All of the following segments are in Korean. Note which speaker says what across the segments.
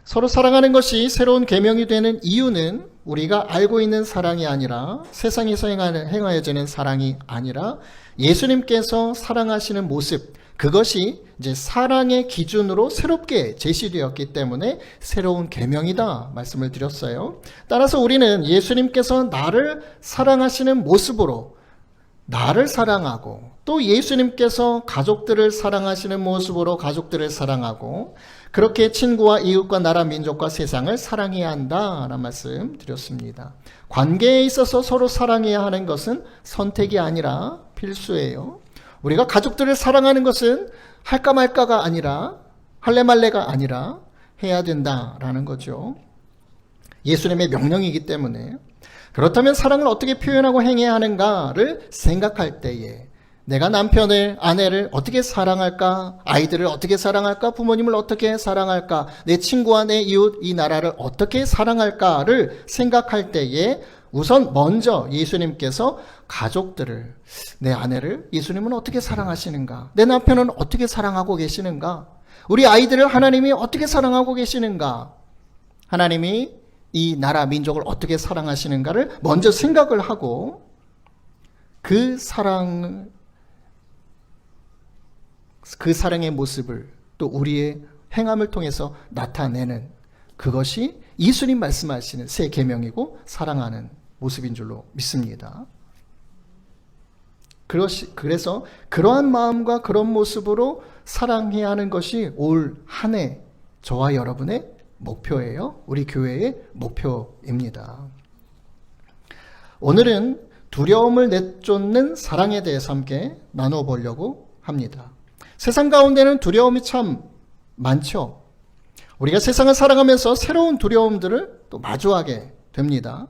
Speaker 1: 서로 사랑하는 것이 새로운 계명이 되는 이유는 우리가 알고 있는 사랑이 아니라 세상에서 행하여지는 사랑이 아니라 예수님께서 사랑하시는 모습, 그것이 이제 사랑의 기준으로 새롭게 제시되었기 때문에 새로운 계명이다 말씀을 드렸어요. 따라서 우리는 예수님께서 나를 사랑하시는 모습으로 나를 사랑하고 또 예수님께서 가족들을 사랑하시는 모습으로 가족들을 사랑하고 그렇게 친구와 이웃과 나라 민족과 세상을 사랑해야 한다라는 말씀 드렸습니다. 관계에 있어서 서로 사랑해야 하는 것은 선택이 아니라 필수예요. 우리가 가족들을 사랑하는 것은 할까 말까가 아니라 할래 말래가 아니라 해야 된다라는 거죠. 예수님의 명령이기 때문에. 그렇다면 사랑을 어떻게 표현하고 행해야 하는가를 생각할 때에 내가 남편을, 아내를 어떻게 사랑할까? 아이들을 어떻게 사랑할까? 부모님을 어떻게 사랑할까? 내 친구와 내 이웃, 이 나라를 어떻게 사랑할까를 생각할 때에 우선 먼저 예수님께서 가족들을, 내 아내를 예수님은 어떻게 사랑하시는가? 내 남편은 어떻게 사랑하고 계시는가? 우리 아이들을 하나님이 어떻게 사랑하고 계시는가? 하나님이 이 나라 민족을 어떻게 사랑하시는가를 먼저 생각을 하고 그 사랑의 모습을 또 우리의 행함을 통해서 나타내는 그것이 예수님 말씀하시는 새 계명이고 사랑하는 모습인 줄로 믿습니다. 그래서 그러한 마음과 그런 모습으로 사랑해야 하는 것이 올 한 해 저와 여러분의 목표예요. 우리 교회의 목표입니다. 오늘은 두려움을 내쫓는 사랑에 대해서 함께 나눠보려고 합니다. 세상 가운데는 두려움이 참 많죠. 우리가 세상을 살아가면서 새로운 두려움들을 또 마주하게 됩니다.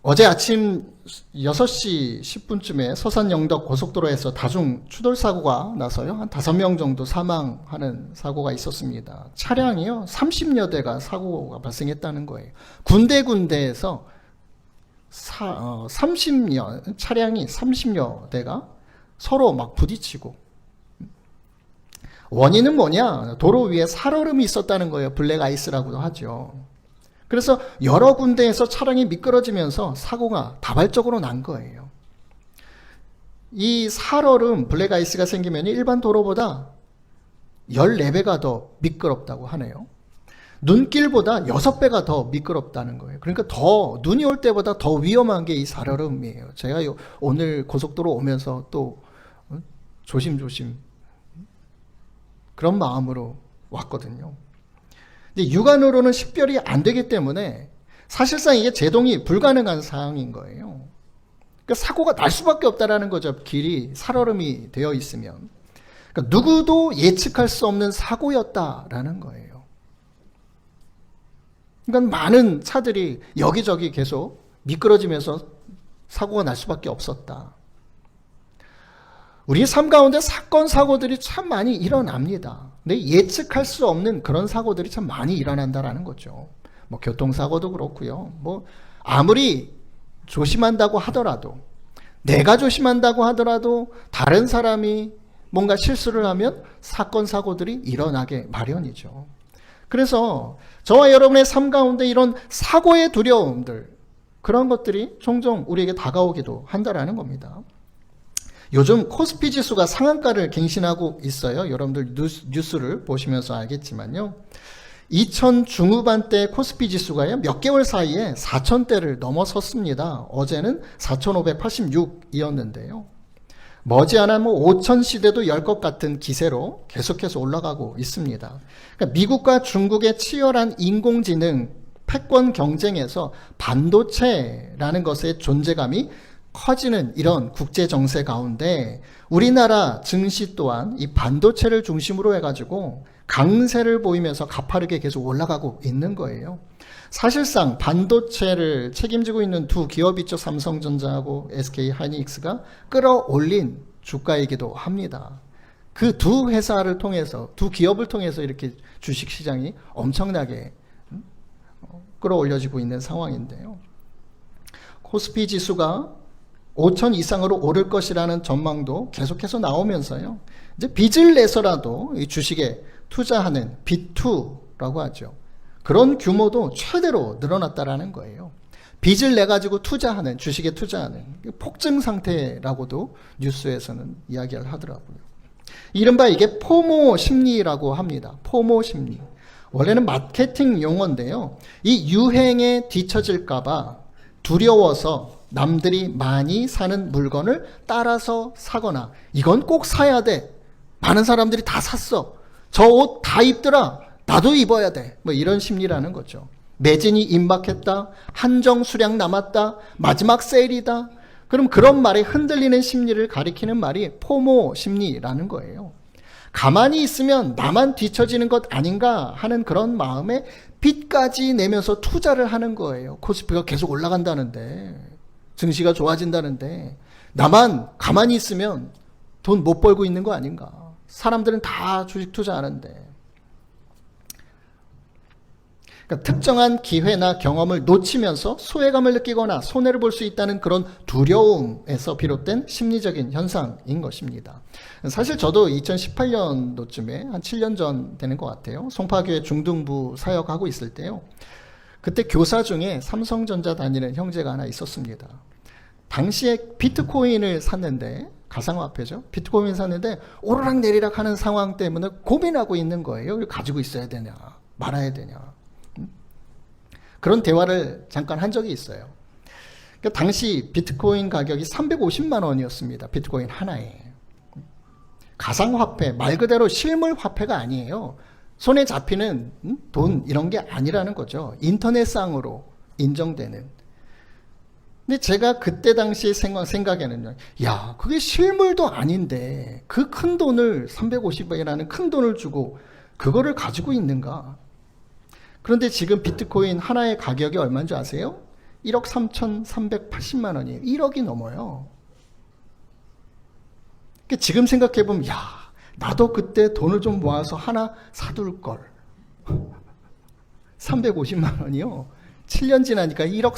Speaker 1: 어제 아침 6시 10분쯤에 서산영덕 고속도로에서 다중 추돌사고가 나서요. 한 5명 정도 사망하는 사고가 있었습니다. 차량이요. 30여 대가 사고가 발생했다는 거예요. 군데군데에서 차량이 30여 대가 서로 막 부딪히고 원인은 뭐냐? 도로 위에 살얼음이 있었다는 거예요. 블랙 아이스라고도 하죠. 그래서 여러 군데에서 차량이 미끄러지면서 사고가 다발적으로 난 거예요. 이 살얼음, 블랙 아이스가 생기면 일반 도로보다 14배가 더 미끄럽다고 하네요. 눈길보다 6배가 더 미끄럽다는 거예요. 그러니까 눈이 올 때보다 더 위험한 게 이 살얼음이에요. 제가 오늘 고속도로 오면서 또 조심조심 그런 마음으로 왔거든요. 근데 육안으로는 식별이 안 되기 때문에 사실상 이게 제동이 불가능한 상황인 거예요. 그러니까 사고가 날 수밖에 없다라는 거죠. 길이 살얼음이 되어 있으면. 그러니까 누구도 예측할 수 없는 사고였다라는 거예요. 그러니까 많은 차들이 여기저기 계속 미끄러지면서 사고가 날 수밖에 없었다. 우리의 삶 가운데 사건, 사고들이 참 많이 일어납니다. 근데 예측할 수 없는 그런 사고들이 참 많이 일어난다라는 거죠. 뭐 교통사고도 그렇고요. 뭐 아무리 조심한다고 하더라도, 내가 조심한다고 하더라도 다른 사람이 뭔가 실수를 하면 사건, 사고들이 일어나게 마련이죠. 그래서 저와 여러분의 삶 가운데 이런 사고의 두려움들, 그런 것들이 종종 우리에게 다가오기도 한다라는 겁니다. 요즘 코스피 지수가 상한가를 갱신하고 있어요. 여러분들 뉴스를 보시면서 알겠지만요. 2000 중후반대 코스피 지수가요, 몇 개월 사이에 4000대를 넘어섰습니다. 어제는 4586이었는데요. 머지않아 5000 시대도 열 것 같은 기세로 계속해서 올라가고 있습니다. 그러니까 미국과 중국의 치열한 인공지능 패권 경쟁에서 반도체라는 것의 존재감이 커지는 이런 국제 정세 가운데 우리나라 증시 또한 이 반도체를 중심으로 해가지고 강세를 보이면서 가파르게 계속 올라가고 있는 거예요. 사실상 반도체를 책임지고 있는 두 기업이죠. 삼성전자하고 SK 하이닉스가 끌어올린 주가이기도 합니다. 그 두 회사를 통해서, 두 기업을 통해서 이렇게 주식시장이 엄청나게 끌어올려지고 있는 상황인데요. 코스피 지수가 5,000 이상으로 오를 것이라는 전망도 계속해서 나오면서요. 이제 빚을 내서라도 이 주식에 투자하는 B2 규모라고 하죠. 그런 규모도 최대로 늘어났다라는 거예요. 빚을 내가지고 투자하는, 주식에 투자하는 폭증 상태라고도 뉴스에서는 이야기를 하더라고요. 이른바 이게 포모 심리라고 합니다. 포모 심리. 원래는 마케팅 용어인데요. 이 유행에 뒤처질까봐 두려워서 남들이 많이 사는 물건을 따라서 사거나, 이건 꼭 사야 돼. 많은 사람들이 다 샀어. 저 옷 다 입더라. 나도 입어야 돼. 뭐 이런 심리라는 거죠. 매진이 임박했다. 한정 수량 남았다. 마지막 세일이다. 그럼 그런 말에 흔들리는 심리를 가리키는 말이 포모 심리라는 거예요. 가만히 있으면 나만 뒤처지는 것 아닌가 하는 그런 마음에 빚까지 내면서 투자를 하는 거예요. 코스피가 계속 올라간다는데, 증시가 좋아진다는데 나만 가만히 있으면 돈 못 벌고 있는 거 아닌가. 사람들은 다 주식 투자하는데. 그러니까 특정한 기회나 경험을 놓치면서 소외감을 느끼거나 손해를 볼 수 있다는 그런 두려움에서 비롯된 심리적인 현상인 것입니다. 사실 저도 2018년도쯤에 한 7년 전 되는 것 같아요. 송파교회 중등부 사역하고 있을 때요. 그때 교사 중에 삼성전자 다니는 형제가 하나 있었습니다. 당시에 비트코인을 샀는데, 가상화폐죠. 비트코인 샀는데 오르락 내리락 하는 상황 때문에 고민하고 있는 거예요. 이걸 가지고 있어야 되냐, 말아야 되냐. 그런 대화를 잠깐 한 적이 있어요. 그러니까 당시 비트코인 가격이 350만 원이었습니다. 비트코인 하나에. 가상화폐, 말 그대로 실물 화폐가 아니에요. 손에 잡히는 돈 이런 게 아니라는 거죠. 인터넷상으로 인정되는. 근데 제가 그때 당시 생각에는요, 야, 그게 실물도 아닌데 그 큰 돈을 350원이라는 큰 돈을 주고 그거를 가지고 있는가? 그런데 지금 비트코인 하나의 가격이 얼마인 줄 아세요? 1억 3,380만 원이에요. 1억이 넘어요. 그러니까 지금 생각해보면, 야, 나도 그때 돈을 좀 모아서 하나 사둘 걸. 350만 원이요. 7년 지나니까 1억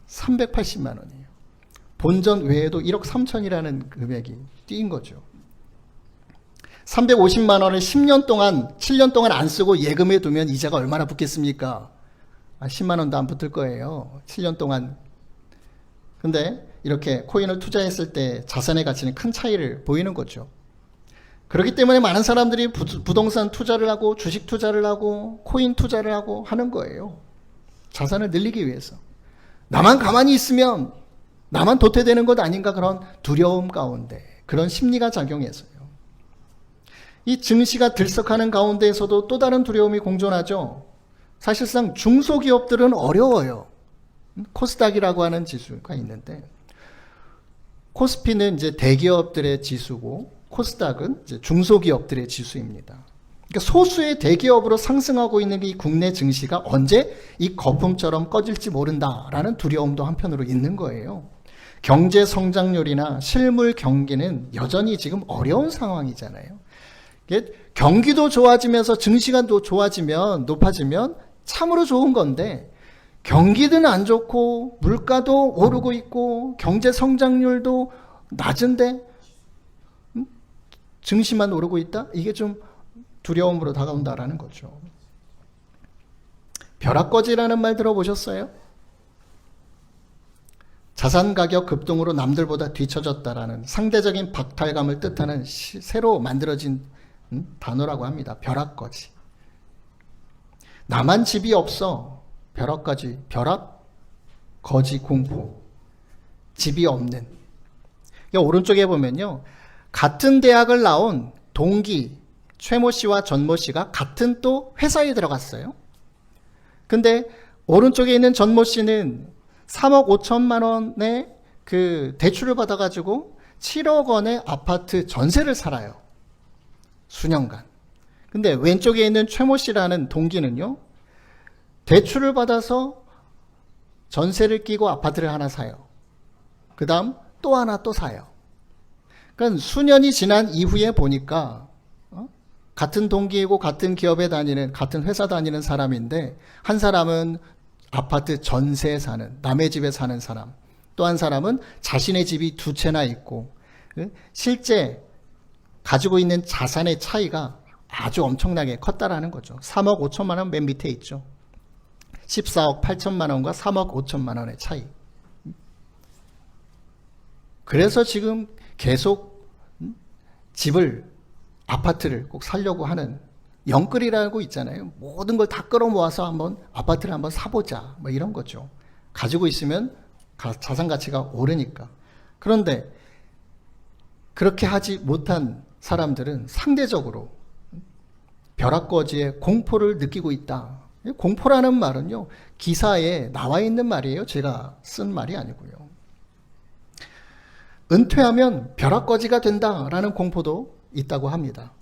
Speaker 1: 3,380만 원이에요. 본전 외에도 1억 3천이라는 금액이 뛴 거죠. 350만 원을 10년 동안, 7년 동안 안 쓰고 예금해 두면 이자가 얼마나 붙겠습니까? 10만 원도 안 붙을 거예요. 7년 동안. 근데 이렇게 코인을 투자했을 때 자산의 가치는 큰 차이를 보이는 거죠. 그렇기 때문에 많은 사람들이 부동산 투자를 하고 주식 투자를 하고 코인 투자를 하고 하는 거예요. 자산을 늘리기 위해서. 나만 가만히 있으면 나만 도태되는 것 아닌가, 그런 두려움 가운데, 그런 심리가 작용해서요. 이 증시가 들썩하는 가운데에서도 또 다른 두려움이 공존하죠. 사실상 중소기업들은 어려워요. 코스닥이라고 하는 지수가 있는데, 코스피는 이제 대기업들의 지수고 코스닥은 이제 중소기업들의 지수입니다. 그러니까 소수의 대기업으로 상승하고 있는 이 국내 증시가 언제 이 거품처럼 꺼질지 모른다라는 두려움도 한편으로 있는 거예요. 경제 성장률이나 실물 경기는 여전히 지금 어려운 상황이잖아요. 경기도 좋아지면서 증시가 또 좋아지면, 높아지면 참으로 좋은 건데, 경기는 안 좋고 물가도 오르고 있고 경제 성장률도 낮은데 증시만 오르고 있다? 이게 좀 두려움으로 다가온다라는 거죠. 벼락거지라는 말 들어보셨어요? 자산 가격 급등으로 남들보다 뒤처졌다라는 상대적인 박탈감을 뜻하는 새로 만들어진 단어라고 합니다. 벼락거지. 나만 집이 없어. 벼락거지. 벼락, 거지, 공포. 집이 없는. 오른쪽에 보면요, 같은 대학을 나온 동기 최모 씨와 전모 씨가 같은 또 회사에 들어갔어요. 근데 오른쪽에 있는 전모 씨는 3억 5천만 원의 그 대출을 받아가지고 7억 원의 아파트 전세를 살아요. 수년간. 근데 왼쪽에 있는 최모 씨라는 동기는요, 대출을 받아서 전세를 끼고 아파트를 하나 사요. 그 다음 또 하나 또 사요. 그러니까 수년이 지난 이후에 보니까 같은 동기이고 같은 기업에 다니는, 같은 회사 다니는 사람인데, 한 사람은 아파트 전세에 사는, 남의 집에 사는 사람, 또 한 사람은 자신의 집이 두 채나 있고, 실제 가지고 있는 자산의 차이가 아주 엄청나게 컸다라는 거죠. 3억 5천만 원 맨 밑에 있죠. 14억 8천만 원과 3억 5천만 원의 차이. 그래서 지금 계속 집을, 아파트를 꼭 사려고 하는, 영끌이라고 있잖아요. 모든 걸 다 끌어모아서 한번 아파트를 한번 사보자, 뭐 이런 거죠. 가지고 있으면 자산 가치가 오르니까. 그런데 그렇게 하지 못한 사람들은 상대적으로 벼락거지에 공포를 느끼고 있다. 공포라는 말은요, 기사에 나와 있는 말이에요. 제가 쓴 말이 아니고요. 은퇴하면 벼락거지가 된다라는 공포도 있다고 합니다.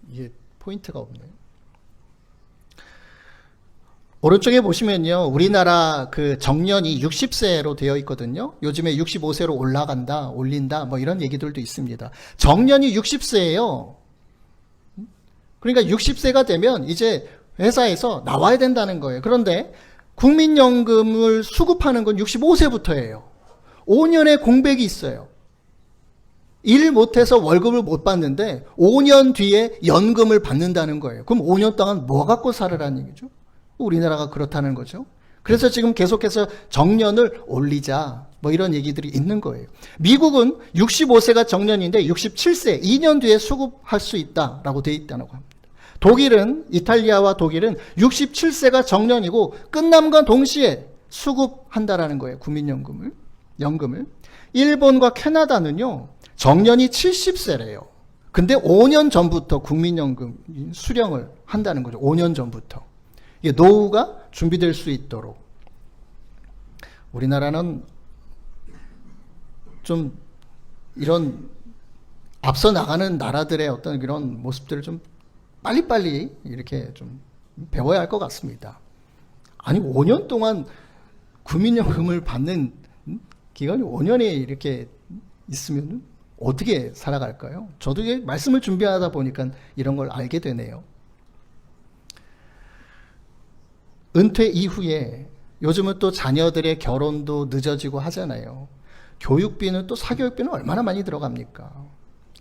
Speaker 1: 이게 포인트가 없네요. 오른쪽에 보시면요, 우리나라 그 정년이 60세로 되어 있거든요. 요즘에 65세로 올라간다, 올린다, 뭐 이런 얘기들도 있습니다. 정년이 60세예요. 그러니까 60세가 되면 이제 회사에서 나와야 된다는 거예요. 그런데 국민연금을 수급하는 건 65세부터예요. 5년의 공백이 있어요. 일 못해서 월급을 못 받는데 5년 뒤에 연금을 받는다는 거예요. 그럼 5년 동안 뭐 갖고 살으라는 얘기죠? 우리나라가 그렇다는 거죠. 그래서 지금 계속해서 정년을 올리자, 뭐 이런 얘기들이 있는 거예요. 미국은 65세가 정년인데 67세, 2년 뒤에 수급할 수 있다라고 되어 있다고 합니다. 독일은, 이탈리아와 독일은 67세가 정년이고 끝남과 동시에 수급한다라는 거예요. 국민연금을, 연금을. 일본과 캐나다는요, 정년이 70세래요. 근데 5년 전부터 국민연금 수령을 한다는 거죠. 5년 전부터. 이게 노후가 준비될 수 있도록. 우리나라는 좀 이런 앞서 나가는 나라들의 어떤 그런 모습들을 좀 빨리빨리 이렇게 좀 배워야 할 것 같습니다. 아니, 5년 동안 국민연금을 받는 기간이 5년에 이렇게 있으면 어떻게 살아갈까요? 저도 이제 말씀을 준비하다 보니까 이런 걸 알게 되네요. 은퇴 이후에 요즘은 또 자녀들의 결혼도 늦어지고 하잖아요. 교육비는 또 사교육비는 얼마나 많이 들어갑니까?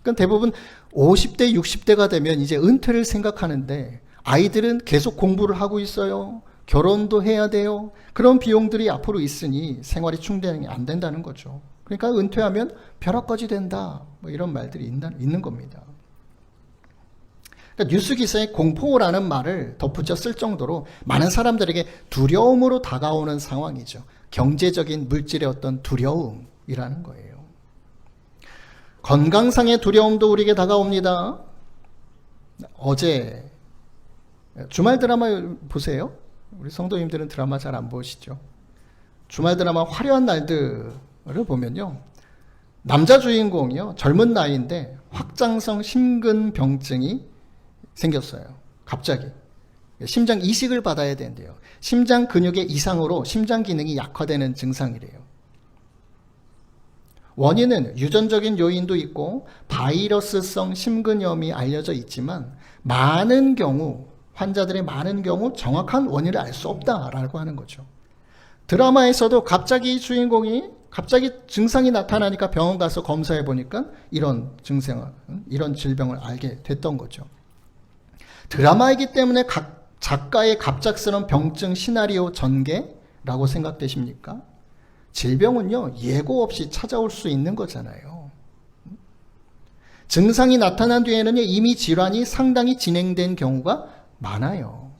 Speaker 1: 그러니까 대부분 50대, 60대가 되면 이제 은퇴를 생각하는데 아이들은 계속 공부를 하고 있어요. 결혼도 해야 돼요. 그런 비용들이 앞으로 있으니 생활이 충당이 안 된다는 거죠. 그러니까 은퇴하면 벼락거지 된다, 뭐 이런 말들이 있는 겁니다. 그러니까 뉴스 기사에 공포라는 말을 덧붙여 쓸 정도로 많은 사람들에게 두려움으로 다가오는 상황이죠. 경제적인 물질의 어떤 두려움이라는 거예요. 건강상의 두려움도 우리에게 다가옵니다. 어제 주말 드라마 보세요. 우리 성도님들은 드라마 잘 안 보시죠? 주말 드라마 화려한 날들을 보면요, 남자 주인공이요, 젊은 나이인데 확장성 심근병증이 생겼어요. 갑자기 심장 이식을 받아야 된대요. 심장 근육의 이상으로 심장 기능이 약화되는 증상이래요. 원인은 유전적인 요인도 있고 바이러스성 심근염이 알려져 있지만 많은 경우, 환자들의 많은 경우 정확한 원인을 알 수 없다라고 하는 거죠. 드라마에서도 갑자기 주인공이 갑자기 증상이 나타나니까 병원 가서 검사해 보니까 이런 증상을, 이런 질병을 알게 됐던 거죠. 드라마이기 때문에 각 작가의 갑작스러운 병증 시나리오 전개라고 생각되십니까? 질병은요, 예고 없이 찾아올 수 있는 거잖아요. 증상이 나타난 뒤에는 이미 질환이 상당히 진행된 경우가 많아요.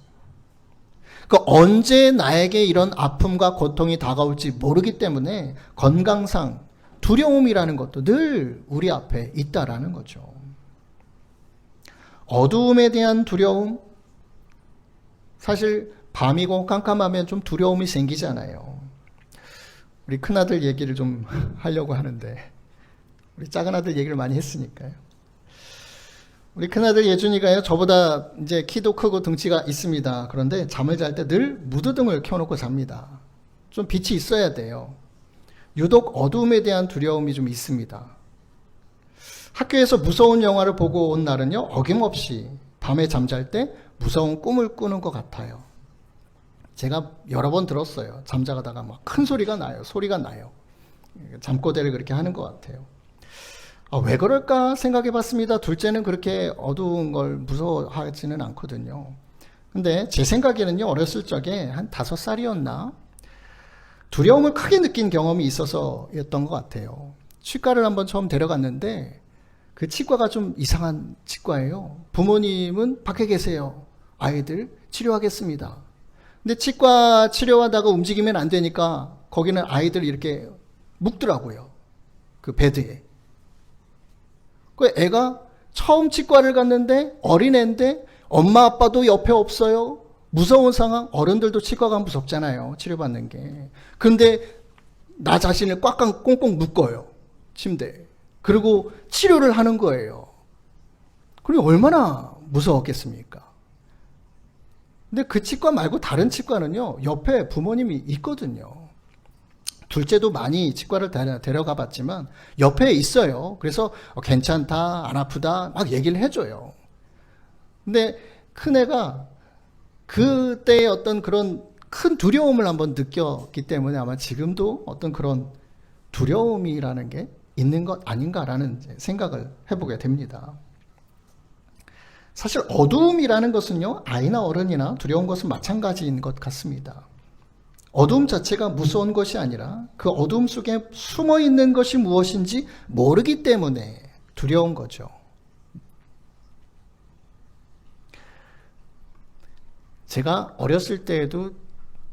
Speaker 1: 언제 나에게 이런 아픔과 고통이 다가올지 모르기 때문에 건강상 두려움이라는 것도 늘 우리 앞에 있다라는 거죠. 어두움에 대한 두려움, 사실 밤이고 깜깜하면 좀 두려움이 생기잖아요. 우리 큰아들 얘기를 좀 하려고 하는데 우리 작은아들 얘기를 많이 했으니까요. 우리 큰아들 예준이가요, 저보다 이제 키도 크고 등치가 있습니다. 그런데 잠을 잘 때 늘 무드등을 켜놓고 잡니다. 좀 빛이 있어야 돼요. 유독 어두움에 대한 두려움이 좀 있습니다. 학교에서 무서운 영화를 보고 온 날은요, 어김없이 밤에 잠잘 때 무서운 꿈을 꾸는 것 같아요. 제가 여러 번 들었어요. 잠자다가 막 큰 소리가 나요. 소리가 나요. 잠꼬대를 그렇게 하는 것 같아요. 왜 그럴까 생각해 봤습니다. 둘째는 그렇게 어두운 걸 무서워하지는 않거든요. 근데 제 생각에는요, 어렸을 적에 한 5살이었나? 두려움을 크게 느낀 경험이 있어서였던 것 같아요. 치과를 한번 처음 데려갔는데 그 치과가 좀 이상한 치과예요. 부모님은 밖에 계세요. 아이들 치료하겠습니다. 근데 치과 치료하다가 움직이면 안 되니까 거기는 아이들 이렇게 묵더라고요. 그 베드에. 그 애가 처음 치과를 갔는데 어린애인데 엄마 아빠도 옆에 없어요. 무서운 상황. 어른들도 치과 가면 무섭잖아요. 치료받는 게. 근데 나 자신을 꽉꽉 꽁꽁 묶어요. 침대에. 그리고 치료를 하는 거예요. 그럼 얼마나 무서웠겠습니까? 근데 그 치과 말고 다른 치과는요, 옆에 부모님이 있거든요. 둘째도 많이 치과를 데려가 봤지만 옆에 있어요. 그래서 괜찮다, 안 아프다 막 얘기를 해줘요. 근데 큰애가 그때의 어떤 그런 큰 두려움을 한번 느꼈기 때문에 아마 지금도 어떤 그런 두려움이라는 게 있는 것 아닌가라는 생각을 해보게 됩니다. 사실 어두움이라는 것은요, 아이나 어른이나 두려운 것은 마찬가지인 것 같습니다. 어두움 자체가 무서운 것이 아니라 그 어두움 속에 숨어 있는 것이 무엇인지 모르기 때문에 두려운 거죠. 제가 어렸을 때에도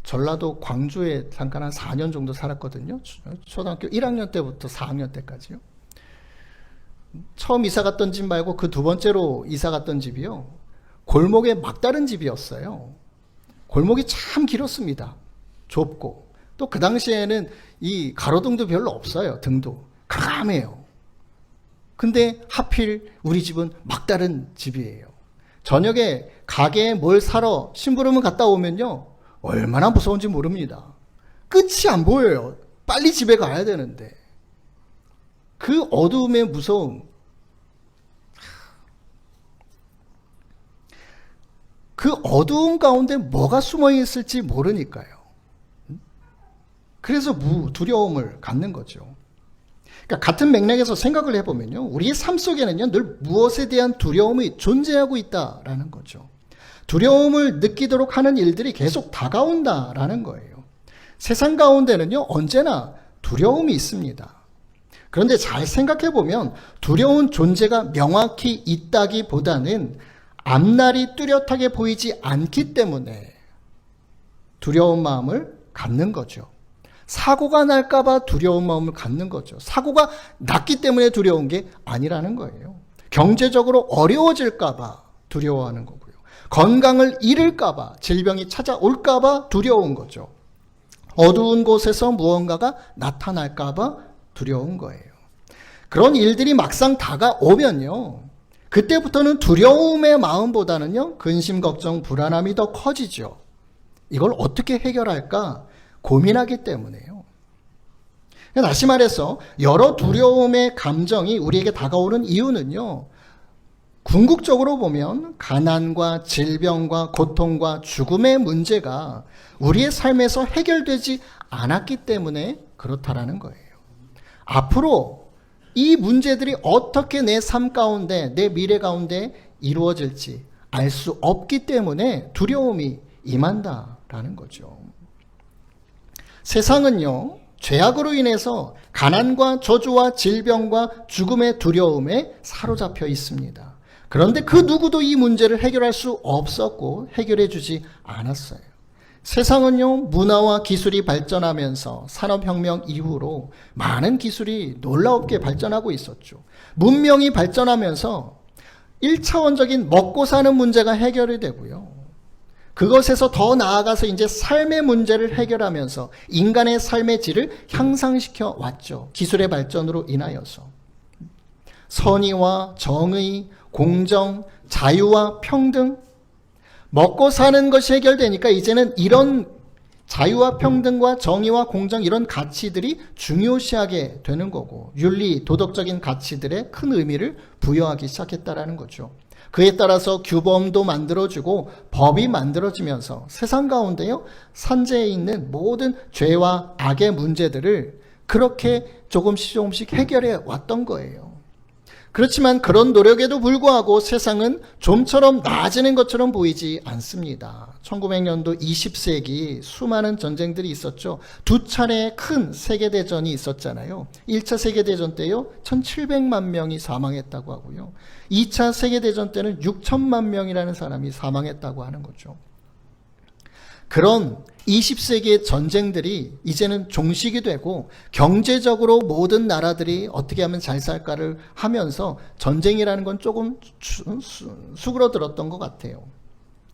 Speaker 1: 전라도 광주에 잠깐 한 4년 정도 살았거든요. 초등학교 1학년 때부터 4학년 때까지요. 처음 이사 갔던 집 말고 그 두 번째로 이사 갔던 집이요, 골목에 막다른 집이었어요. 골목이 참 길었습니다. 좁고 또 그 당시에는 이 가로등도 별로 없어요. 등도 깜깜해요. 근데 하필 우리 집은 막다른 집이에요. 저녁에 가게에 뭘 사러 심부름을 갔다 오면요, 얼마나 무서운지 모릅니다. 끝이 안 보여요. 빨리 집에 가야 되는데. 그 어두움의 무서움, 그 어두움 가운데 뭐가 숨어 있을지 모르니까요. 그래서 두려움을 갖는 거죠. 그러니까 같은 맥락에서 생각을 해보면요, 우리의 삶 속에는요, 늘 무엇에 대한 두려움이 존재하고 있다라는 거죠. 두려움을 느끼도록 하는 일들이 계속 다가온다라는 거예요. 세상 가운데는요, 언제나 두려움이 있습니다. 그런데 잘 생각해보면 두려운 존재가 명확히 있다기보다는 앞날이 뚜렷하게 보이지 않기 때문에 두려운 마음을 갖는 거죠. 사고가 날까봐 두려운 마음을 갖는 거죠. 사고가 났기 때문에 두려운 게 아니라는 거예요. 경제적으로 어려워질까봐 두려워하는 거고요. 건강을 잃을까봐, 질병이 찾아올까봐 두려운 거죠. 어두운 곳에서 무언가가 나타날까봐 두려운 거예요. 그런 일들이 막상 다가오면요, 그때부터는 두려움의 마음보다는요, 근심, 걱정, 불안함이 더 커지죠. 이걸 어떻게 해결할까 고민하기 때문에요. 다시 말해서 여러 두려움의 감정이 우리에게 다가오는 이유는요, 궁극적으로 보면 가난과 질병과 고통과 죽음의 문제가 우리의 삶에서 해결되지 않았기 때문에 그렇다라는 거예요. 앞으로 이 문제들이 어떻게 내 삶 가운데, 내 미래 가운데 이루어질지 알 수 없기 때문에 두려움이 임한다라는 거죠. 세상은요, 죄악으로 인해서 가난과 저주와 질병과 죽음의 두려움에 사로잡혀 있습니다. 그런데 그 누구도 이 문제를 해결할 수 없었고 해결해 주지 않았어요. 세상은요, 문화와 기술이 발전하면서 산업혁명 이후로 많은 기술이 놀랍게 발전하고 있었죠. 문명이 발전하면서 1차원적인 먹고 사는 문제가 해결이 되고요, 그것에서 더 나아가서 이제 삶의 문제를 해결하면서 인간의 삶의 질을 향상시켜 왔죠. 기술의 발전으로 인하여서. 선의와 정의, 공정, 자유와 평등, 먹고 사는 것이 해결되니까 이제는 이런 자유와 평등과 정의와 공정, 이런 가치들이 중요시하게 되는 거고, 윤리, 도덕적인 가치들에 큰 의미를 부여하기 시작했다라는 거죠. 그에 따라서 규범도 만들어지고 법이 만들어지면서 세상 가운데요, 산재에 있는 모든 죄와 악의 문제들을 그렇게 조금씩 해결해 왔던 거예요. 그렇지만 그런 노력에도 불구하고 세상은 좀처럼 나아지는 것처럼 보이지 않습니다. 1900년도 20세기 수많은 전쟁들이 있었죠. 두 차례의 큰 세계대전이 있었잖아요. 1차 세계대전 때요 1700만 명이 사망했다고 하고요. 2차 세계대전 때는 6천만 명이라는 사람이 사망했다고 하는 거죠. 그런 20세기의 전쟁들이 이제는 종식이 되고 경제적으로 모든 나라들이 어떻게 하면 잘 살까를 하면서 전쟁이라는 건 조금 수그러들었던 것 같아요.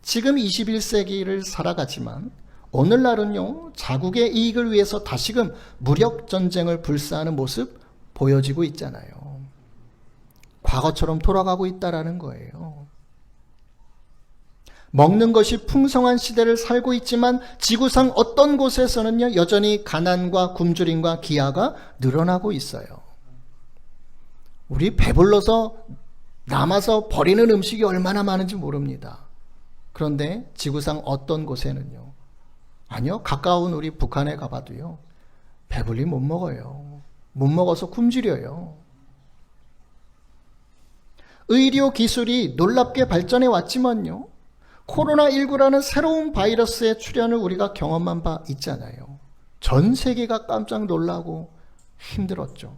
Speaker 1: 지금 21세기를 살아가지만 오늘날은요 자국의 이익을 위해서 다시금 무력 전쟁을 불사하는 모습 보여지고 있잖아요. 과거처럼 돌아가고 있다라는 거예요. 먹는 것이 풍성한 시대를 살고 있지만 지구상 어떤 곳에서는요 여전히 가난과 굶주림과 기아가 늘어나고 있어요. 우리 배불러서 남아서 버리는 음식이 얼마나 많은지 모릅니다. 그런데 지구상 어떤 곳에는요, 아니요 가까운 우리 북한에 가봐도요 배불리 못 먹어요. 못 먹어서 굶주려요. 의료 기술이 놀랍게 발전해 왔지만요 코로나19라는 새로운 바이러스의 출현을 우리가 경험한 바 있잖아요. 전 세계가 깜짝 놀라고 힘들었죠.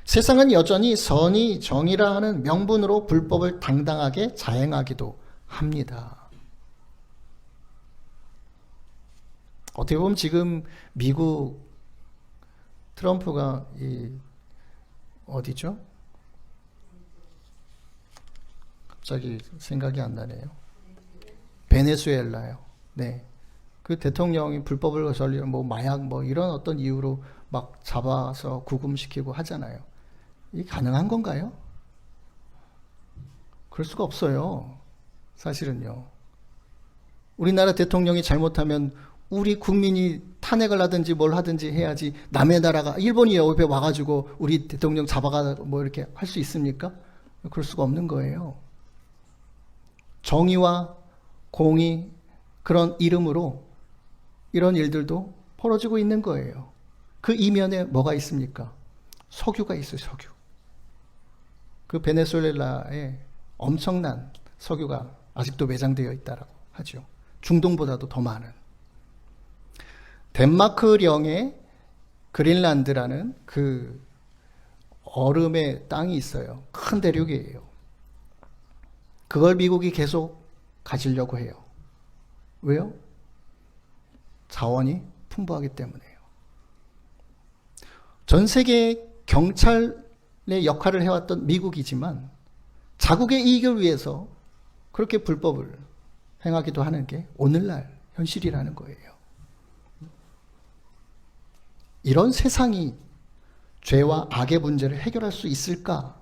Speaker 1: 세상은 여전히 선의, 정의라 하는 명분으로 불법을 당당하게 자행하기도 합니다. 어떻게 보면 지금 미국 트럼프가 어디죠? 갑자기 생각이 안 나네요. 베네수엘라요. 네. 그 대통령이 불법을 저지르는 마약 이런 어떤 이유로 막 잡아서 구금시키고 하잖아요. 이게 가능한 건가요? 그럴 수가 없어요. 사실은요. 우리나라 대통령이 잘못하면 우리 국민이 탄핵을 하든지 뭘 하든지 해야지 남의 나라가 일본이 옆에 와가지고 우리 대통령 잡아가 이렇게 할 수 있습니까? 그럴 수가 없는 거예요. 정의와 공의 그런 이름으로 이런 일들도 벌어지고 있는 거예요. 그 이면에 뭐가 있습니까? 석유가 있어요. 석유. 그 베네수엘라에 엄청난 석유가 아직도 매장되어 있다고 하죠. 중동보다도 더 많은. 덴마크령의 그린란드라는 그 얼음의 땅이 있어요. 큰 대륙이에요. 그걸 미국이 계속 가지려고 해요. 왜요? 자원이 풍부하기 때문에요. 전 세계 경찰의 역할을 해왔던 미국이지만 자국의 이익을 위해서 그렇게 불법을 행하기도 하는 게 오늘날 현실이라는 거예요. 이런 세상이 죄와 악의 문제를 해결할 수 있을까?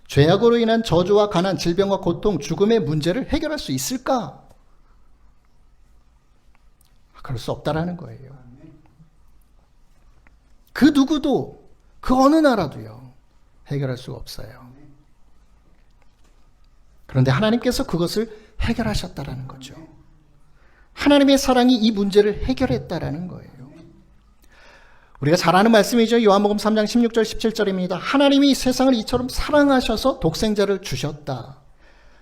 Speaker 1: 죄악으로 인한 저주와 가난, 질병과 고통, 죽음의 문제를 해결할 수 있을까? 그럴 수 없다라는 거예요. 그 누구도, 그 어느 나라도요, 해결할 수가 없어요. 그런데 하나님께서 그것을 해결하셨다라는 거죠. 하나님의 사랑이 이 문제를 해결했다라는 거예요. 우리가 잘 아는 말씀이죠. 요한복음 3장 16절 17절입니다. 하나님이 세상을 이처럼 사랑하셔서 독생자를 주셨다.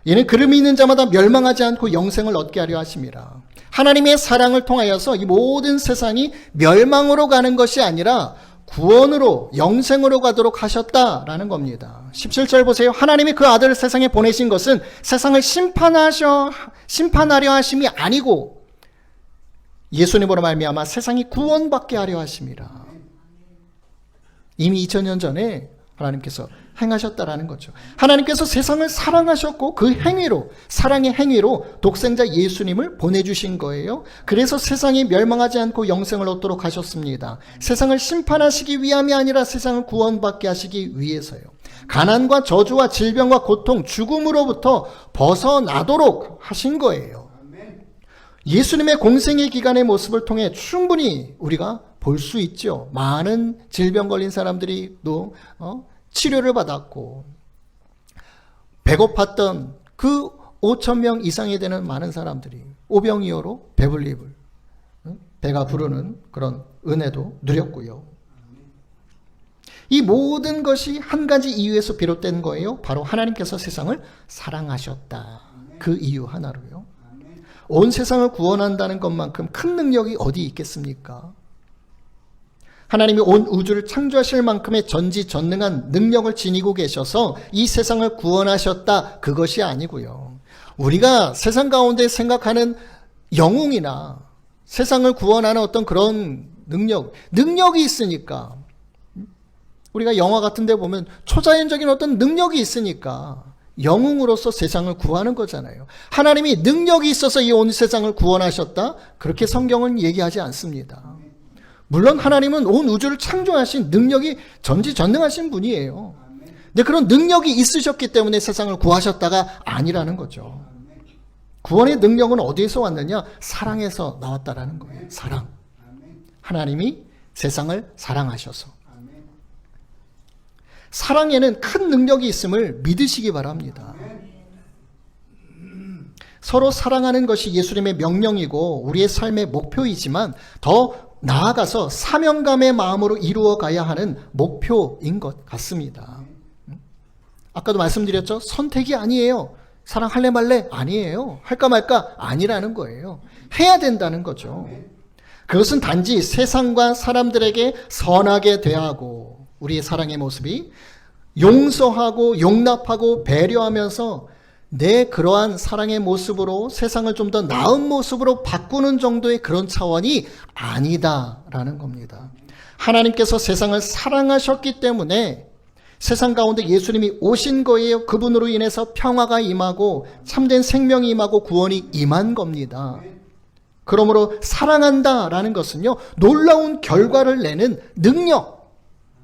Speaker 1: 이는 그를 믿는 자마다 멸망하지 않고 영생을 얻게 하려 하심이라. 하나님의 사랑을 통하여서 이 모든 세상이 멸망으로 가는 것이 아니라 구원으로 영생으로 가도록 하셨다라는 겁니다. 17절 보세요. 하나님이 그 아들을 세상에 보내신 것은 세상을 심판하려 하심이 아니고 예수님으로 말미암아 세상이 구원받게 하려 하심이라. 이미 2000년 전에 하나님께서 행하셨다라는 거죠. 하나님께서 세상을 사랑하셨고 그 행위로, 사랑의 행위로 독생자 예수님을 보내주신 거예요. 그래서 세상이 멸망하지 않고 영생을 얻도록 하셨습니다. 세상을 심판하시기 위함이 아니라 세상을 구원받게 하시기 위해서요. 가난과 저주와 질병과 고통, 죽음으로부터 벗어나도록 하신 거예요. 예수님의 공생의 기간의 모습을 통해 충분히 우리가 볼 수 있죠. 많은 질병 걸린 사람들이 또 치료를 받았고, 배고팠던 그 5,000명 이상이 되는 많은 사람들이 오병이어로 배불리불, 배가 부르는 그런 은혜도 누렸고요. 이 모든 것이 한 가지 이유에서 비롯된 거예요. 바로 하나님께서 세상을 사랑하셨다. 그 이유 하나로요. 온 세상을 구원한다는 것만큼 큰 능력이 어디 있겠습니까? 하나님이 온 우주를 창조하실 만큼의 전지전능한 능력을 지니고 계셔서 이 세상을 구원하셨다. 그것이 아니고요. 우리가 세상 가운데 생각하는 영웅이나 세상을 구원하는 어떤 그런 능력이 있으니까, 우리가 영화 같은 데 보면 초자연적인 어떤 능력이 있으니까 영웅으로서 세상을 구하는 거잖아요. 하나님이 능력이 있어서 이 온 세상을 구원하셨다? 그렇게 성경은 얘기하지 않습니다. 물론 하나님은 온 우주를 창조하신 능력이 전지전능하신 분이에요. 근데 그런 능력이 있으셨기 때문에 세상을 구하셨다가 아니라는 거죠. 구원의 능력은 어디에서 왔느냐? 사랑에서 나왔다라는 거예요. 사랑. 하나님이 세상을 사랑하셔서. 사랑에는 큰 능력이 있음을 믿으시기 바랍니다. 서로 사랑하는 것이 예수님의 명령이고 우리의 삶의 목표이지만 더 나아가서 사명감의 마음으로 이루어 가야 하는 목표인 것 같습니다. 아까도 말씀드렸죠? 선택이 아니에요. 사랑할래 말래? 아니에요. 할까 말까? 아니라는 거예요. 해야 된다는 거죠. 그것은 단지 세상과 사람들에게 선하게 대하고 우리의 사랑의 모습이 용서하고 용납하고 배려하면서 내 그러한 사랑의 모습으로 세상을 좀 더 나은 모습으로 바꾸는 정도의 그런 차원이 아니다라는 겁니다. 하나님께서 세상을 사랑하셨기 때문에 세상 가운데 예수님이 오신 거예요. 그분으로 인해서 평화가 임하고 참된 생명이 임하고 구원이 임한 겁니다. 그러므로 사랑한다라는 것은요, 놀라운 결과를 내는 능력,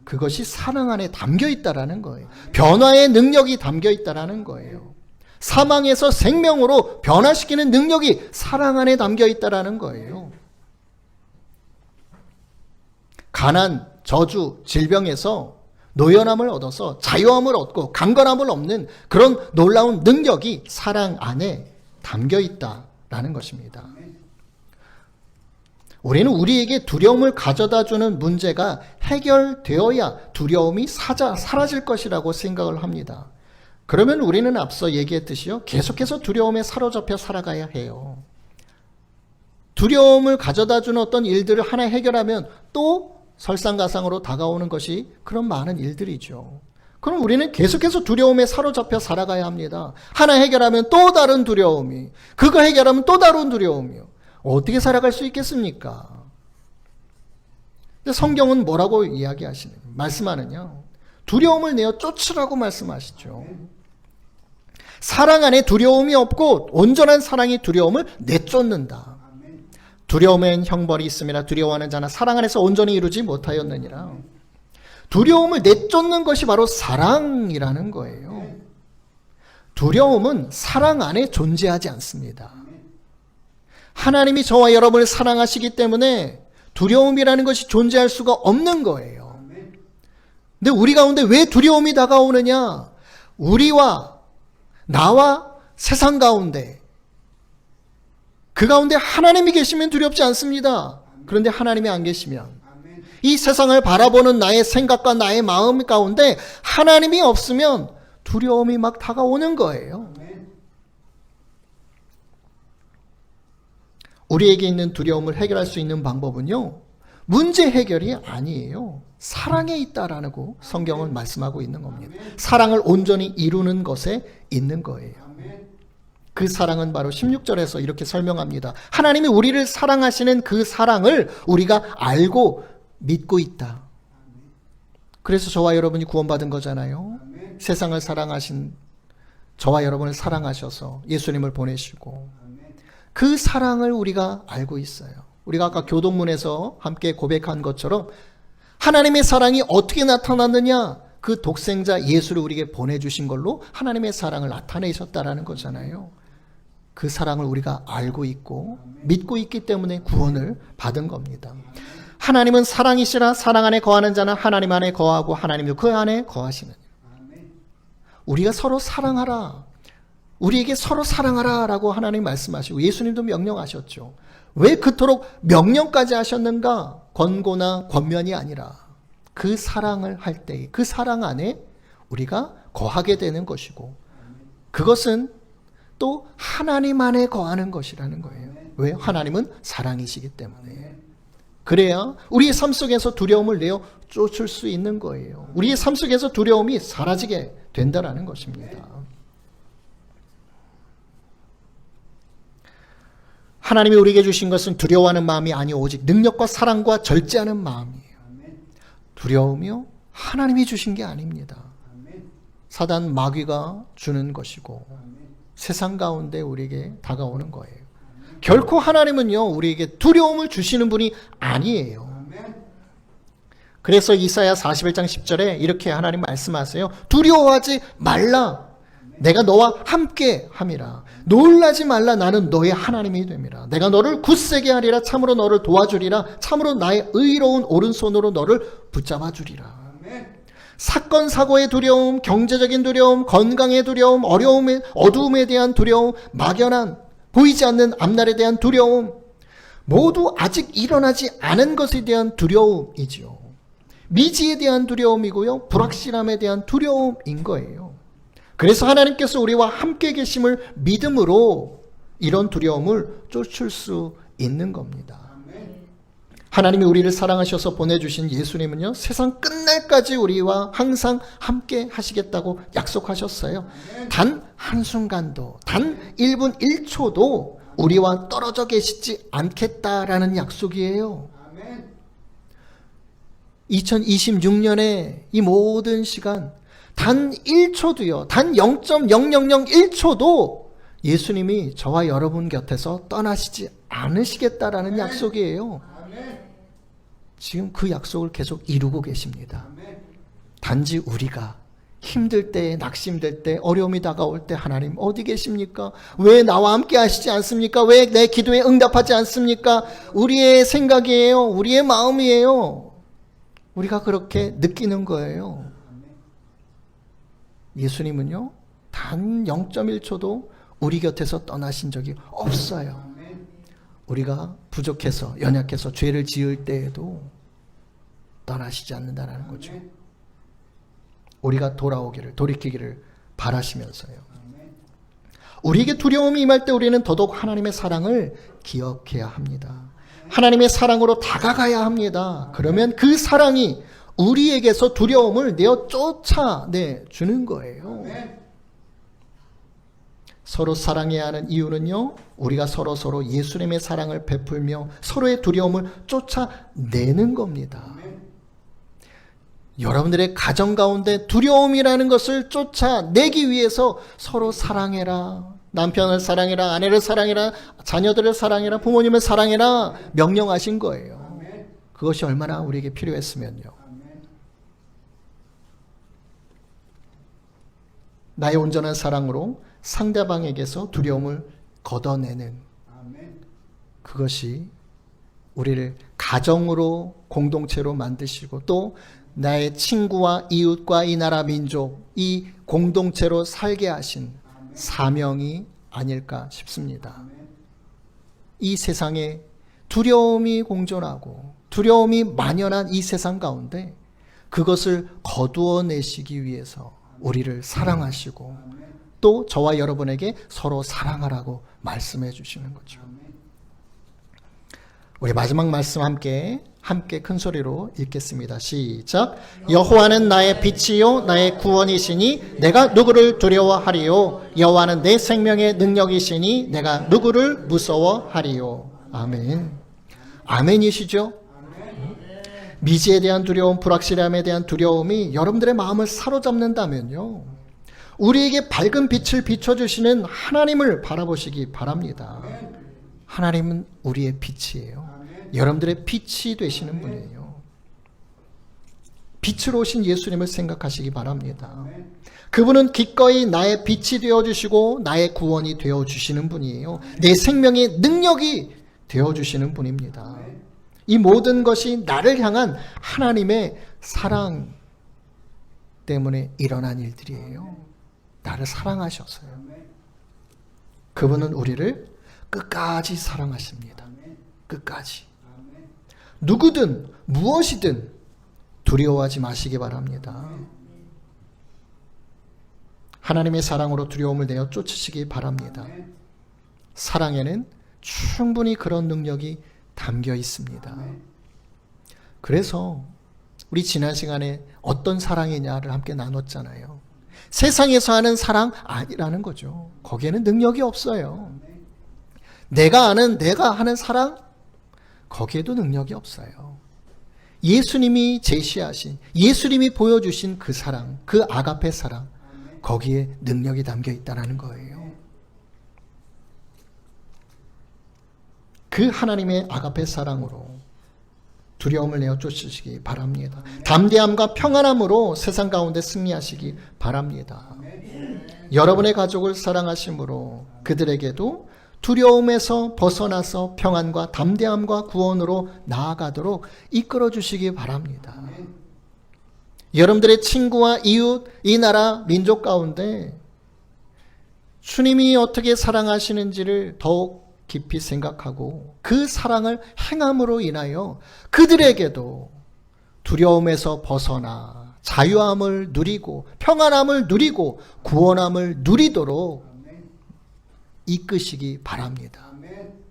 Speaker 1: 그것이 사랑 안에 담겨 있다라는 거예요. 변화의 능력이 담겨 있다라는 거예요. 사망에서 생명으로 변화시키는 능력이 사랑 안에 담겨 있다라는 거예요. 가난, 저주, 질병에서 노연함을 얻어서 자유함을 얻고 강건함을 얻는 그런 놀라운 능력이 사랑 안에 담겨 있다라는 것입니다. 우리는 우리에게 두려움을 가져다주는 문제가 해결되어야 두려움이 사라질 것이라고 생각을 합니다. 그러면 우리는 앞서 얘기했듯이요, 계속해서 두려움에 사로잡혀 살아가야 해요. 두려움을 가져다주는 어떤 일들을 하나 해결하면 또 설상가상으로 다가오는 것이 그런 많은 일들이죠. 그럼 우리는 계속해서 두려움에 사로잡혀 살아가야 합니다. 하나 해결하면 또 다른 두려움이, 그거 해결하면 또 다른 두려움이요. 어떻게 살아갈 수 있겠습니까? 근데 성경은 뭐라고 말씀하느냐? 두려움을 내어 쫓으라고 말씀하시죠. 사랑 안에 두려움이 없고 온전한 사랑이 두려움을 내쫓는다. 두려움엔 형벌이 있음이라 두려워하는 자나 사랑 안에서 온전히 이루지 못하였느니라. 두려움을 내쫓는 것이 바로 사랑이라는 거예요. 두려움은 사랑 안에 존재하지 않습니다. 하나님이 저와 여러분을 사랑하시기 때문에 두려움이라는 것이 존재할 수가 없는 거예요. 근데 우리 가운데 왜 두려움이 다가오느냐? 우리와 나와 세상 가운데, 그 가운데 하나님이 계시면 두렵지 않습니다. 그런데 하나님이 안 계시면, 이 세상을 바라보는 나의 생각과 나의 마음 가운데 하나님이 없으면 두려움이 막 다가오는 거예요. 우리에게 있는 두려움을 해결할 수 있는 방법은요, 문제 해결이 아니에요. 사랑에 있다라고 성경은 말씀하고 있는 겁니다. 사랑을 온전히 이루는 것에 있는 거예요. 그 사랑은 바로 16절에서 이렇게 설명합니다. 하나님이 우리를 사랑하시는 그 사랑을 우리가 알고 믿고 있다. 그래서 저와 여러분이 구원받은 거잖아요. 세상을 사랑하신 저와 여러분을 사랑하셔서 예수님을 보내시고 그 사랑을 우리가 알고 있어요. 우리가 아까 교동문에서 함께 고백한 것처럼 하나님의 사랑이 어떻게 나타났느냐? 그 독생자 예수를 우리에게 보내주신 걸로 하나님의 사랑을 나타내셨다라는 거잖아요. 그 사랑을 우리가 알고 있고 믿고 있기 때문에 구원을 받은 겁니다. 하나님은 사랑이시라. 사랑 안에 거하는 자는 하나님 안에 거하고 하나님도 그 안에 거하시느니라. 우리가 서로 사랑하라. 우리에게 서로 사랑하라 라고 하나님 말씀하시고 예수님도 명령하셨죠. 왜 그토록 명령까지 하셨는가? 권고나 권면이 아니라 그 사랑을 할 때 그 사랑 안에 우리가 거하게 되는 것이고, 그것은 또 하나님 안에 거하는 것이라는 거예요. 왜? 하나님은 사랑이시기 때문에. 그래야 우리의 삶 속에서 두려움을 내어 쫓을 수 있는 거예요. 우리의 삶 속에서 두려움이 사라지게 된다라는 것입니다. 하나님이 우리에게 주신 것은 두려워하는 마음이 아니오 오직 능력과 사랑과 절제하는 마음이에요. 두려움이요? 하나님이 주신 게 아닙니다. 사단 마귀가 주는 것이고 세상 가운데 우리에게 다가오는 거예요. 결코 하나님은요 우리에게 두려움을 주시는 분이 아니에요. 그래서 이사야 41장 10절에 이렇게 하나님 말씀하세요. 두려워하지 말라. 내가 너와 함께 함이라. 놀라지 말라. 나는 너의 하나님이 됨이라. 내가 너를 굳세게 하리라. 참으로 너를 도와주리라. 참으로 나의 의로운 오른손으로 너를 붙잡아 주리라. 사건 사고의 두려움, 경제적인 두려움, 건강의 두려움, 어두움에 대한 두려움, 막연한 보이지 않는 앞날에 대한 두려움, 모두 아직 일어나지 않은 것에 대한 두려움이지요. 미지에 대한 두려움이고요, 불확실함에 대한 두려움인 거예요. 그래서 하나님께서 우리와 함께 계심을 믿음으로 이런 두려움을 쫓을 수 있는 겁니다. 하나님이 우리를 사랑하셔서 보내주신 예수님은요, 세상 끝날까지 우리와 항상 함께 하시겠다고 약속하셨어요. 단 한순간도, 단 1분 1초도 우리와 떨어져 계시지 않겠다라는 약속이에요. 2026년에 이 모든 시간, 단 1초도요, 단 0.0001초도 예수님이 저와 여러분 곁에서 떠나시지 않으시겠다라는 약속이에요. 지금 그 약속을 계속 이루고 계십니다. 단지 우리가 힘들 때, 낙심될 때, 어려움이 다가올 때 하나님 어디 계십니까? 왜 나와 함께 하시지 않습니까? 왜 내 기도에 응답하지 않습니까? 우리의 생각이에요. 우리의 마음이에요. 우리가 그렇게 느끼는 거예요. 예수님은요, 단 0.1초도 우리 곁에서 떠나신 적이 없어요. 우리가 부족해서, 연약해서 죄를 지을 때에도 떠나시지 않는다는 거죠. 우리가 돌이키기를 바라시면서요. 우리에게 두려움이 임할 때 우리는 더더욱 하나님의 사랑을 기억해야 합니다. 하나님의 사랑으로 다가가야 합니다. 그러면 그 사랑이 우리에게서 두려움을 내어 쫓아내주는 거예요. 서로 사랑해야 하는 이유는요, 우리가 서로 예수님의 사랑을 베풀며 서로의 두려움을 쫓아내는 겁니다. 여러분들의 가정 가운데 두려움이라는 것을 쫓아내기 위해서 서로 사랑해라, 남편을 사랑해라, 아내를 사랑해라, 자녀들을 사랑해라, 부모님을 사랑해라 명령하신 거예요. 그것이 얼마나 우리에게 필요했으면요. 나의 온전한 사랑으로 상대방에게서 두려움을 걷어내는, 그것이 우리를 가정으로 공동체로 만드시고 또 나의 친구와 이웃과 이 나라 민족, 이 공동체로 살게 하신 사명이 아닐까 싶습니다. 이 세상에 두려움이 공존하고 두려움이 만연한 이 세상 가운데 그것을 거두어내시기 위해서 우리를 사랑하시고 또 저와 여러분에게 서로 사랑하라고 말씀해 주시는 거죠. 우리 마지막 말씀 함께 큰 소리로 읽겠습니다. 시작. 여호와는 나의 빛이요 나의 구원이시니 내가 누구를 두려워하리요. 여호와는 내 생명의 능력이시니 내가 누구를 무서워하리요. 아멘. 아멘이시죠? 미지에 대한 두려움, 불확실함에 대한 두려움이 여러분들의 마음을 사로잡는다면요, 우리에게 밝은 빛을 비춰주시는 하나님을 바라보시기 바랍니다. 하나님은 우리의 빛이에요. 여러분들의 빛이 되시는 분이에요. 빛으로 오신 예수님을 생각하시기 바랍니다. 그분은 기꺼이 나의 빛이 되어주시고 나의 구원이 되어주시는 분이에요. 내 생명의 능력이 되어주시는 분입니다. 이 모든 것이 나를 향한 하나님의 사랑 때문에 일어난 일들이에요. 나를 사랑하셔서요. 그분은 우리를 끝까지 사랑하십니다. 끝까지. 누구든 무엇이든 두려워하지 마시기 바랍니다. 하나님의 사랑으로 두려움을 내어 쫓으시기 바랍니다. 사랑에는 충분히 그런 능력이 담겨 있습니다. 그래서 우리 지난 시간에 어떤 사랑이냐를 함께 나눴잖아요. 세상에서 하는 사랑 아니라는 거죠. 거기에는 능력이 없어요. 내가 하는 사랑, 거기에도 능력이 없어요. 예수님이 제시하신, 예수님이 보여주신 그 사랑, 그 아가페 사랑, 거기에 능력이 담겨 있다는 거예요. 그 하나님의 아가페 사랑으로 두려움을 내어 쫓으시기 바랍니다. 담대함과 평안함으로 세상 가운데 승리하시기 바랍니다. 여러분의 가족을 사랑하심으로 그들에게도 두려움에서 벗어나서 평안과 담대함과 구원으로 나아가도록 이끌어 주시기 바랍니다. 여러분들의 친구와 이웃, 이 나라, 민족 가운데 주님이 어떻게 사랑하시는지를 더욱 깊이 생각하고 그 사랑을 행함으로 인하여 그들에게도 두려움에서 벗어나 자유함을 누리고 평안함을 누리고 구원함을 누리도록 이끄시기 바랍니다.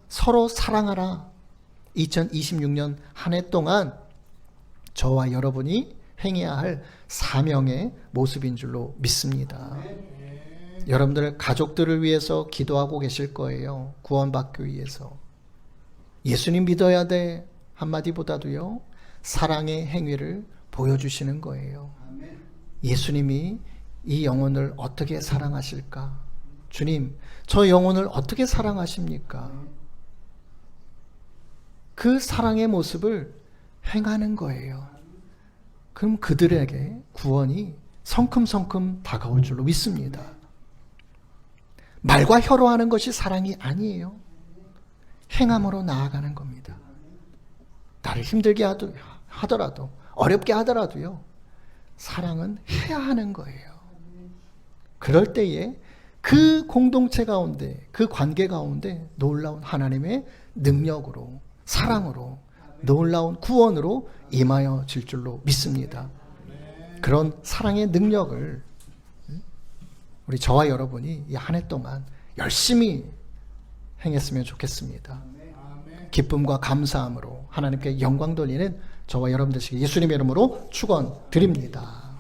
Speaker 1: 서로 사랑하라. 2026년 한 해 동안 저와 여러분이 행해야 할 사명의 모습인 줄로 믿습니다. 여러분들 가족들을 위해서 기도하고 계실 거예요. 구원받기 위해서. 예수님 믿어야 돼 한마디보다도요, 사랑의 행위를 보여주시는 거예요. 예수님이 이 영혼을 어떻게 사랑하실까? 주님, 저 영혼을 어떻게 사랑하십니까? 그 사랑의 모습을 행하는 거예요. 그럼 그들에게 구원이 성큼성큼 다가올 줄로 믿습니다. 말과 혀로 하는 것이 사랑이 아니에요. 행함으로 나아가는 겁니다. 나를 힘들게 하더라도, 어렵게 하더라도요, 사랑은 해야 하는 거예요. 그럴 때에 그 공동체 가운데, 그 관계 가운데 놀라운 하나님의 능력으로, 사랑으로, 놀라운 구원으로 임하여 질 줄로 믿습니다. 그런 사랑의 능력을 우리 저와 여러분이 이 한 해 동안 열심히 행했으면 좋겠습니다. 기쁨과 감사함으로 하나님께 영광 돌리는 저와 여러분 되시길 예수님의 이름으로 축원드립니다.